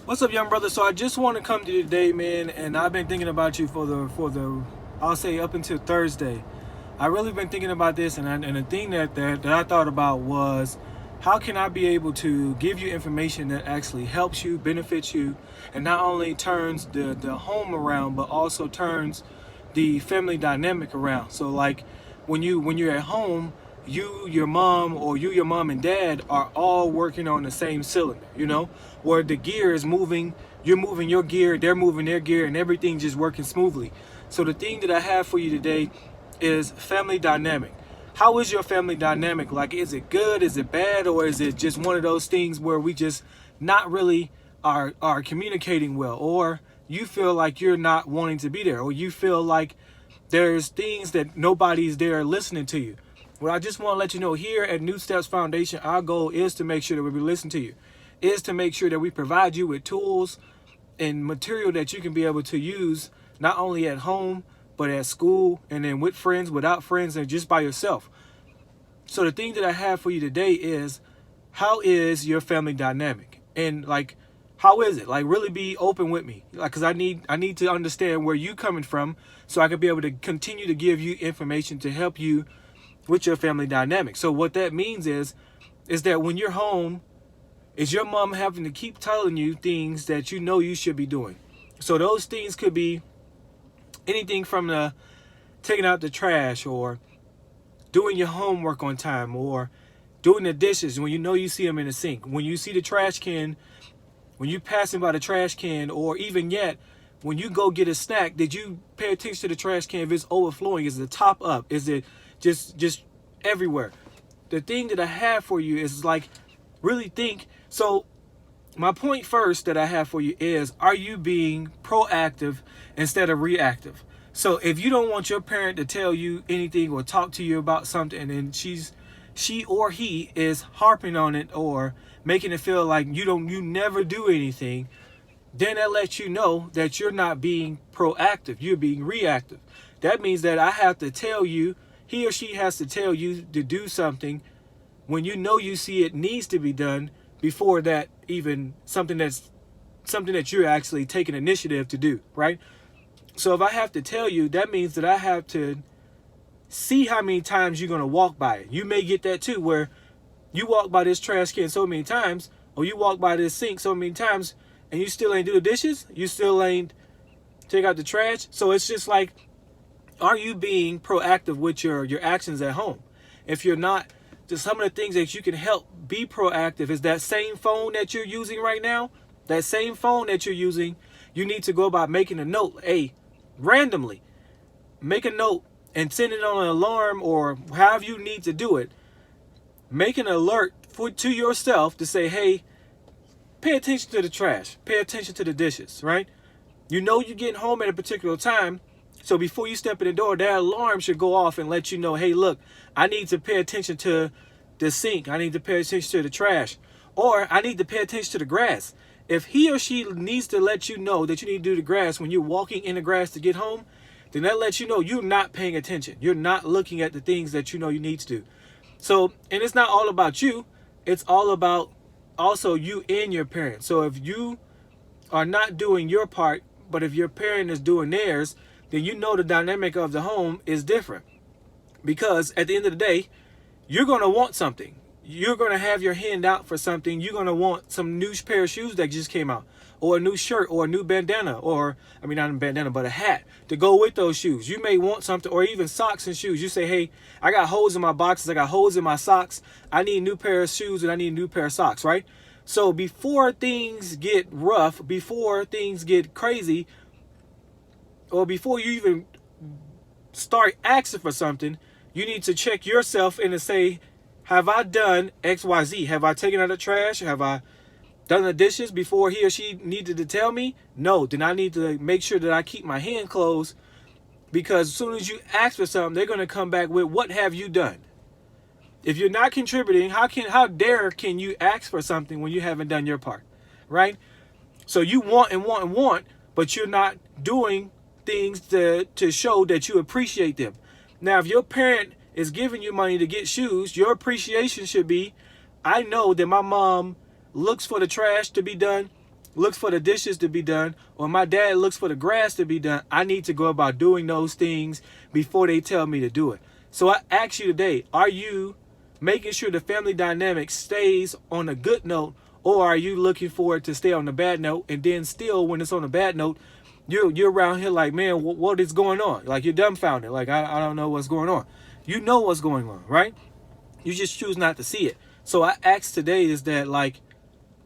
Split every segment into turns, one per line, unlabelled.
What's up, young brother? So I just want to come to you today, man, and I've been thinking about you for the I'll say up until Thursday. I really been thinking about this, and the thing that I thought about was how can I be able to give you information that actually helps you, benefits you, and not only turns the home around, but also turns the family dynamic around. So like when you're at home, your mom, or your mom and dad are all working on the same cylinder, where the gear is moving, you're moving your gear, they're moving their gear, and everything's just working smoothly. So the thing that I have for you today is family dynamic. How is your family dynamic? Like, is it good? Is it bad? Or is it just one of those things where we just not really are communicating well? Or you feel like you're not wanting to be there, or you feel like there's things that nobody's there listening to you. Well, I just want to let you know, here at New Steps Foundation, our goal is to make sure that we listen to you, is to make sure that we provide you with tools and material that you can be able to use not only at home, but at school, and then with friends, without friends, and just by yourself. So the thing that I have for you today is, how is your family dynamic? And like, how is it? Like, really be open with me. Like, because I need to understand where you coming from, so I can be able to continue to give you information to help you with your family dynamic. So what that means is that when you're home, is your mom having to keep telling you things that you know you should be doing? So those things could be anything from the taking out the trash, or doing your homework on time, or doing the dishes when you know you see them in the sink, when you see the trash can, when you're passing by the trash can, or even yet when you go get a snack, did you pay attention to the trash can? If it's overflowing, is the top up? Is it just everywhere? The thing that I have for you is, like, really think. So my point first that I have for you is, are you being proactive instead of reactive? So if you don't want your parent to tell you anything or talk to you about something, and then she or he is harping on it, or making it feel like you never do anything, then that lets you know that you're not being proactive, you're being reactive. That means that I have to tell you, he or she has to tell you to do something when you know you see it needs to be done, before that even something that you're actually taking initiative to do, right? So if I have to tell you, that means that I have to see how many times you're going to walk by it. You may get that too, where you walk by this trash can so many times, or you walk by this sink so many times, and you still ain't do the dishes, you still ain't take out the trash. So it's just like, are you being proactive with your actions at home? If you're not, just some of the things that you can help be proactive is that same phone that you're using right now, that same phone that you're using, you need to go about making a note. Hey, randomly, make a note and send it on an alarm, or however you need to do it. Make an alert to yourself to say, hey, pay attention to the trash, pay attention to the dishes, right? You know you're getting home at a particular time, so before you step in the door, that alarm should go off and let you know, hey, look, I need to pay attention to the sink. I need to pay attention to the trash. Or I need to pay attention to the grass. If he or she needs to let you know that you need to do the grass when you're walking in the grass to get home, then that lets you know you're not paying attention. You're not looking at the things that you know you need to do. So, and it's not all about you. It's all about also you and your parents. So if you are not doing your part, but if your parent is doing theirs, then you know the dynamic of the home is different. Because at the end of the day, you're going to want something. You're going to have your hand out for something. You're going to want some new pair of shoes that just came out, or a new shirt, or a new bandana, or, I mean, not a bandana, but a hat to go with those shoes. You may want something, or even socks and shoes. You say, hey, I got holes in my boxes. I got holes in my socks. I need a new pair of shoes, and I need a new pair of socks, right? So before things get rough, before things get crazy, or before you even start asking for something, you need to check yourself and to say, have I done XYZ? Have I taken out the trash? Have I done the dishes before he or she needed to tell me? No, then I need to make sure that I keep my hand closed, because as soon as you ask for something, they're going to come back with, what have you done? If you're not contributing, how dare can you ask for something when you haven't done your part, right? So you want and want and want, but you're not doing things to show that you appreciate them. Now, if your parent is giving you money to get shoes, your appreciation should be, I know that my mom looks for the trash to be done. looks for the dishes to be done, or my dad looks for the grass to be done, I need to go about doing those things before they tell me to do it. So I ask you today, are you making sure the family dynamic stays on a good note, or are you looking for it to stay on the bad note? And then still, when it's on a bad note, you're around here like, man, what is going on? Like, you're dumbfounded. Like, I don't know what's going on. You know what's going on, right? You just choose not to see it. So I ask today is that, like,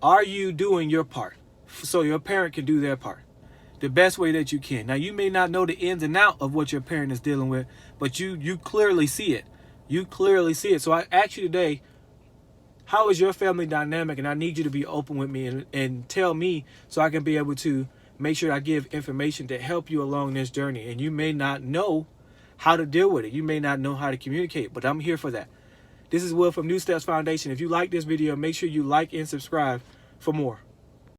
are you doing your part so your parent can do their part the best way that you can? Now, you may not know the ins and out of what your parent is dealing with, but you clearly see it. You clearly see it. So I ask you today, how is your family dynamic? And I need you to be open with me and tell me so I can be able to make sure I give information to help you along this journey. And you may not know how to deal with it. You may not know how to communicate, but I'm here for that. This is Will from New Steps Foundation. If you like this video, make sure you like and subscribe for more.